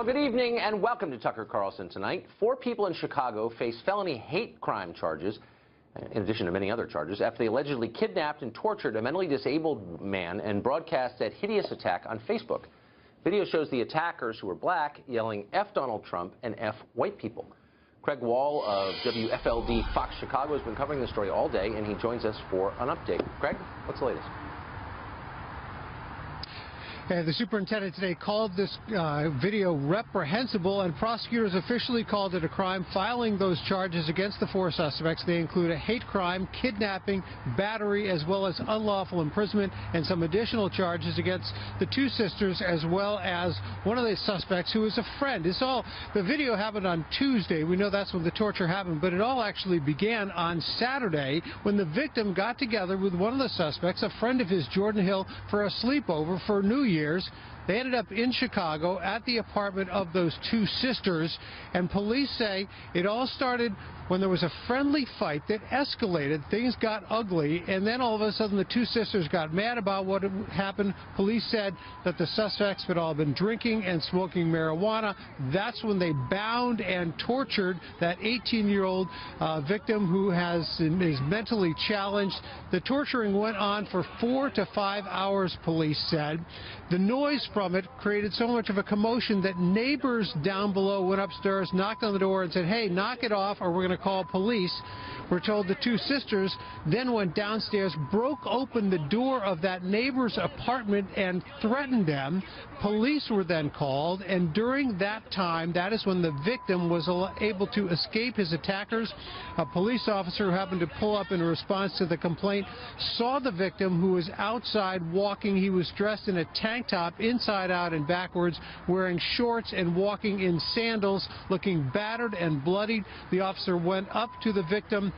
Well, good evening and welcome to Tucker Carlson Tonight. 4 people in Chicago face felony hate crime charges, in addition to many other charges, after they allegedly kidnapped and tortured a mentally disabled man and broadcast that hideous attack on Facebook. Video shows the attackers, who were black, yelling F Donald Trump and F white people. Craig Wall of WFLD Fox Chicago has been covering the story all day, and he joins us for an update. Craig, what's the latest? The superintendent today called this video reprehensible, and prosecutors officially called it a crime, filing those charges against the 4 suspects. They include a hate crime, kidnapping, battery, as well as unlawful imprisonment, and some additional charges against the 2 sisters, as well as one of the suspects who is a friend. The video happened on Tuesday. We know that's when the torture happened, but it all actually began on Saturday when the victim got together with one of the suspects, a friend of his, Jordan Hill, for a sleepover for New Year's. They ended up in Chicago at the apartment of those 2 sisters, and police say it all started when there was a friendly fight that escalated. Things got ugly, and then all of a sudden the 2 sisters got mad about what had happened. Police said that the suspects had all been drinking and smoking marijuana. That's when they bound and tortured that 18-year-old victim who is mentally challenged. The torturing went on for 4 to 5 hours, police said. The noise from it created so much of a commotion that neighbors down below went upstairs, knocked on the door, and said, "Hey, knock it off or we're going to call police." We're told the 2 sisters then went downstairs, broke open the door of that neighbor's apartment and threatened them. Police were then called, and during that time, that is when the victim was able to escape his attackers. A police officer who happened to pull up in response to the complaint saw the victim, who was outside walking. He was dressed in a tank top inside out and backwards, wearing shorts and walking in sandals, looking battered and bloodied. The officer went up to the victim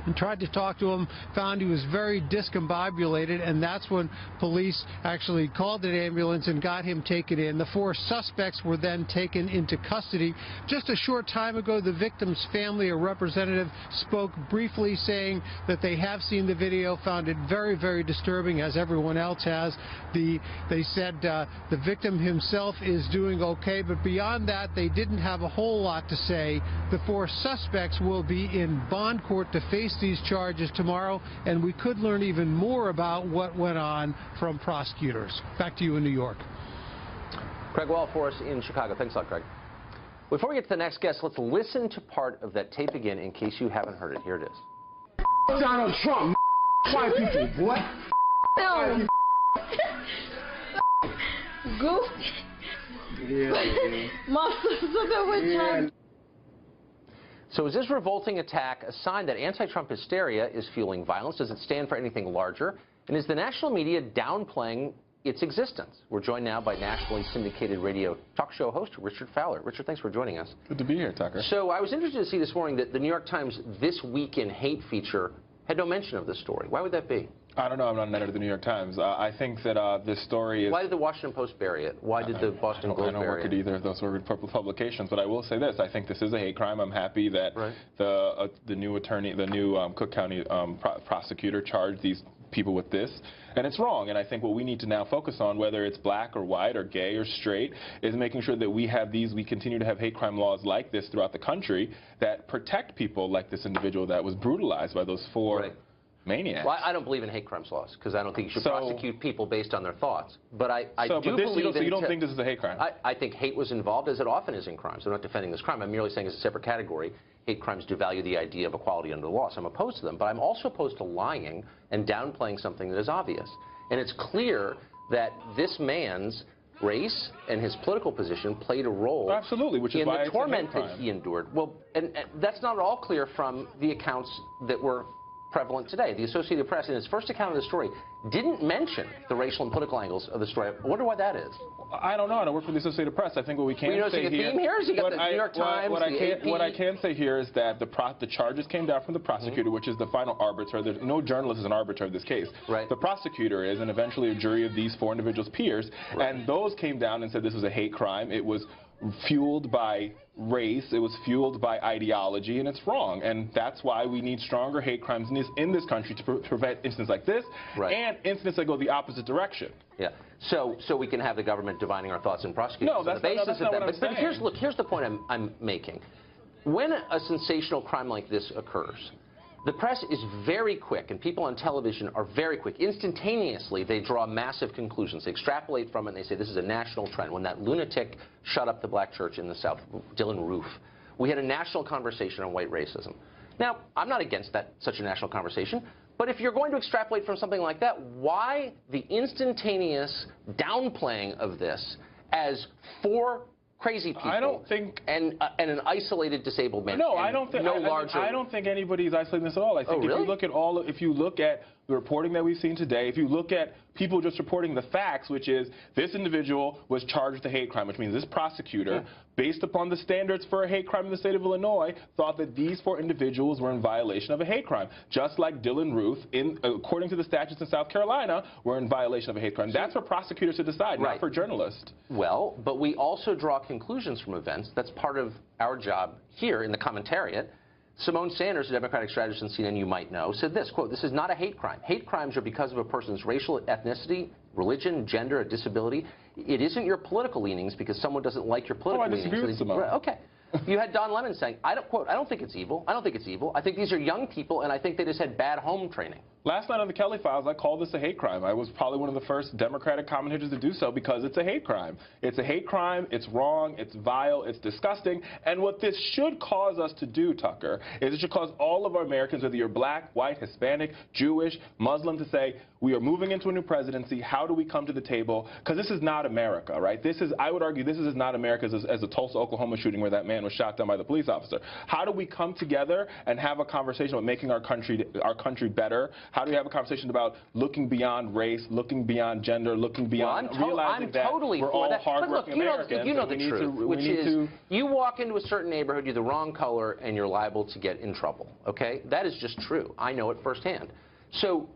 and tried to talk to him, found he was very discombobulated, and that's when police actually called an ambulance and got him taken in. The 4 suspects were then taken into custody. Just a short time ago, the victim's family, a representative, spoke briefly, saying that they have seen the video, found it very, very disturbing, as everyone else has. They said the victim himself is doing okay, but beyond that, they didn't have a whole lot to say. The 4 suspects will be in bond court to face these charges tomorrow, and we could learn even more about what went on from prosecutors. Back to you in New York. Craig Wall for us in Chicago. Thanks a lot, Craig. Before we get to the next guest, let's listen to part of that tape again in case you haven't heard it. Here it is. Donald Trump, white people, boy. No. Goof. Yeah. Monsters. So is this revolting attack a sign that anti-Trump hysteria is fueling violence? Does it stand for anything larger? And is the national media downplaying its existence? We're joined now by nationally syndicated radio talk show host Richard Fowler. Richard, thanks for joining us. Good to be here, Tucker. So I was interested to see this morning that the New York Times This Week in Hate feature had no mention of this story. Why would that be? I don't know. I'm not an editor of the New York Times. I think that this story is... Why did the Washington Post bury it? Why did the Boston Globe bury it? I don't work at either of those sort of publications, but I will say this. I think this is a hate crime. I'm happy that the new attorney, the new Cook County prosecutor charged these people with this. And it's wrong. And I think what we need to now focus on, whether it's black or white or gay or straight, is making sure that we continue to have hate crime laws like this throughout the country that protect people like this individual that was brutalized by those 4 maniacs. Well, I don't believe in hate crimes laws because I don't think you should prosecute people based on their thoughts. But I do believe So you don't think this is a hate crime? I think hate was involved, as it often is in crimes. I'm not defending this crime. I'm merely saying it's a separate category. Hate crimes devalue the idea of equality under the law. So I'm opposed to them. But I'm also opposed to lying and downplaying something that is obvious. And it's clear that this man's race and his political position played a role which is in why the torment that he endured. Well, and that's not at all clear from the accounts that were prevalent today. The Associated Press, in its first account of the story, didn't mention the racial and political angles of the story. I wonder why that is. I don't know. I don't work for the Associated Press. I think what we can say here... theme here? You got the New York Times, what I can say here is that the charges came down from the prosecutor, which is the final arbiter. No journalist is an arbiter of this case. Right. The prosecutor is, and eventually a jury of these 4 individuals' peers, and those came down and said this was a hate crime. It was fueled by race, it was fueled by ideology, and it's wrong. And that's why we need stronger hate crimes in this country to prevent incidents like this, and incidents that go the opposite direction. Yeah. So we can have the government divining our thoughts and prosecuting us on the basis of that. But here's the point I'm making. When a sensational crime like this occurs, the press is very quick, and people on television are very quick. Instantaneously, they draw massive conclusions. They extrapolate from it, and they say this is a national trend. When that lunatic shut up the black church in the South, Dylan Roof, we had a national conversation on white racism. Now, I'm not against such a national conversation, but if you're going to extrapolate from something like that, why the instantaneous downplaying of this as four crazy people? I don't think, and an isolated disabled man. No, I don't think. I don't think anybody's isolating this at all. I think really? if you look at the reporting that we've seen today, if you look at people just reporting the facts, which is this individual was charged with a hate crime, which means this prosecutor, based upon the standards for a hate crime in the state of Illinois, thought that these four individuals were in violation of a hate crime, just like Dylan Ruth, according to the statutes in South Carolina, were in violation of a hate crime. That's for prosecutors to decide, not for journalists. Well, but we also draw conclusions from events. That's part of our job here in the commentariat. Simone Sanders, a Democratic strategist in CNN you might know, said this, quote, "This is not a hate crime. Hate crimes are because of a person's racial ethnicity, religion, gender, or disability. It isn't your political leanings because someone doesn't like your political leanings." I disagree with Simone. Okay. You had Don Lemon saying, I don't think it's evil. I don't think it's evil. I think these are young people, and I think they just had bad home training. Last night on the Kelly Files, I called this a hate crime. I was probably one of the first Democratic commentators to do so because it's a hate crime. It's a hate crime. It's wrong. It's vile. It's disgusting. And what this should cause us to do, Tucker, is it should cause all of our Americans, whether you're black, white, Hispanic, Jewish, Muslim, to say, we are moving into a new presidency. How do we come to the table? Because this is not America, right? I would argue, this is not America as the Tulsa, Oklahoma shooting where that man was shot down by the police officer. How do we come together and have a conversation about making our country better? How do we have a conversation about looking beyond race, looking beyond gender, looking beyond realizing that we're all hardworking Americans? You know the truth, which is you walk into a certain neighborhood, you're the wrong color, and you're liable to get in trouble, okay? That is just true. I know it firsthand. So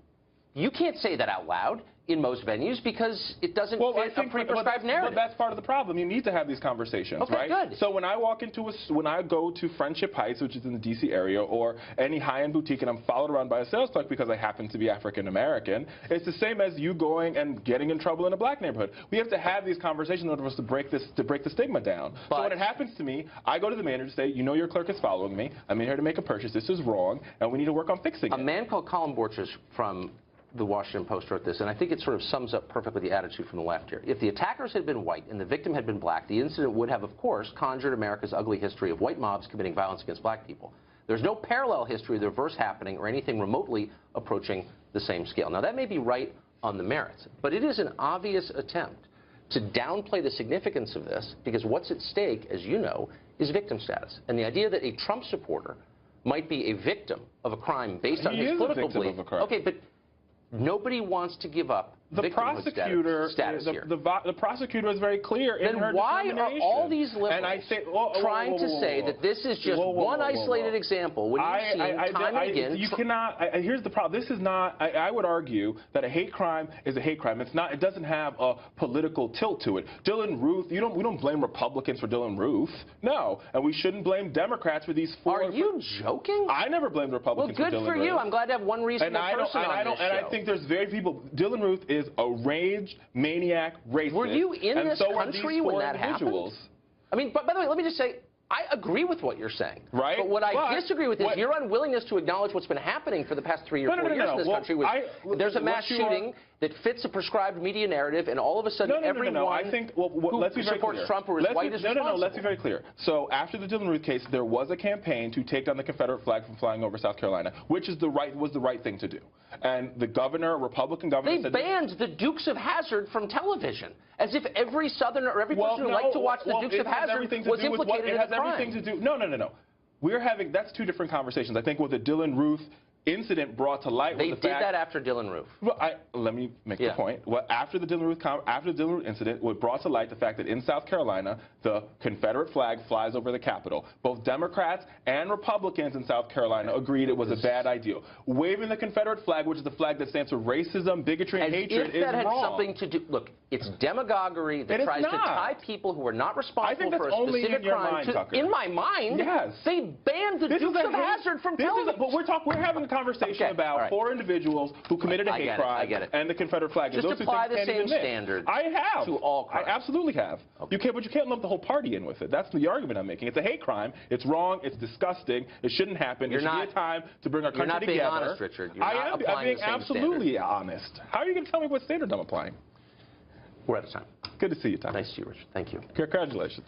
you can't say that out loud in most venues because it doesn't fit a pre-prescribed narrative. But that's part of the problem. You need to have these conversations, right? Good. So when I go to Friendship Heights, which is in the D.C. area, or any high-end boutique, and I'm followed around by a sales clerk because I happen to be African American, it's the same as you going and getting in trouble in a black neighborhood. We have to have these conversations in order for us to break the stigma down. So when it happens to me, I go to the manager and say, you know your clerk is following me. I'm in here to make a purchase. This is wrong, and we need to work on fixing it. A man called Colin Borchers from the Washington Post wrote this, and I think it sort of sums up perfectly the attitude from the left here. If the attackers had been white and the victim had been black, the incident would have, of course, conjured America's ugly history of white mobs committing violence against black people. There's no parallel history of the reverse happening or anything remotely approaching the same scale. Now, that may be right on the merits, but it is an obvious attempt to downplay the significance of this because what's at stake, as you know, is victim status. And the idea that a Trump supporter might be a victim of a crime based on his political belief. Okay, but nobody wants to give up the prosecutor status here. The prosecutor is very clear in her determination. Then why are all these liberals trying to say that this is just one isolated example when you've seen time and again? You cannot. Here's the problem. This is not. I would argue that a hate crime is a hate crime. It's not. It doesn't have a political tilt to it. Dylan Ruth. We don't blame Republicans for Dylan Ruth. No, and we shouldn't blame Democrats for these four. Are you joking? I never blamed Republicans for Dylan Ruth. Well, good for you. I'm glad to have one reasonable person on this show. And I think there's very people. Dylan Ruth is a rage maniac racist. Were you in this country when that happened? I mean, by the way, let me just say, I agree with what you're saying. Right. But what I disagree with is your unwillingness to acknowledge what's been happening for the past 3 or 4 years in this country. There's a mass shooting that fits a prescribed media narrative, and all of a sudden everyone who supports Trump or is white is responsible. No, let's be very clear. So after the Dylan Ruth case, there was a campaign to take down the Confederate flag from flying over South Carolina, which is was the right thing to do. And the governor, Republican governor, said... They banned the Dukes of Hazzard from television, as if every Southerner or every person who liked to watch the Dukes of Hazzard was implicated in a crime. It has everything to do... No. That's two different conversations. I think with the Dylan Ruth incident brought to light They was the did fact that after Dylan Roof. Well, let me make the point. Well, after the Dylan Roof incident, what brought to light the fact that in South Carolina, the Confederate flag flies over the Capitol. Both Democrats and Republicans in South Carolina agreed it was a bad idea. Waving the Confederate flag, which is the flag that stands for racism, bigotry, and hatred, is wrong. If that had something to do, look, it's demagoguery that tries to tie people who are not responsible for a specific crime to. In my mind, yes, they banned the Dukes of Hazzard from television. But we're having a conversation about 4 individuals who committed a hate crime and the Confederate flag. Just apply the same standard. I have to all crimes. I absolutely have. Okay. But you can't lump the whole party in with it. That's the argument I'm making. It's a hate crime. It's wrong. It's disgusting. It shouldn't happen. It should be a time to bring our country together. You're not being honest, Richard. You're not applying I'm being the same absolutely standard. honest. How are you going to tell me what standard I'm applying? We're out of time. Good to see you, Tom. Nice to see you, Richard. Thank you. Congratulations.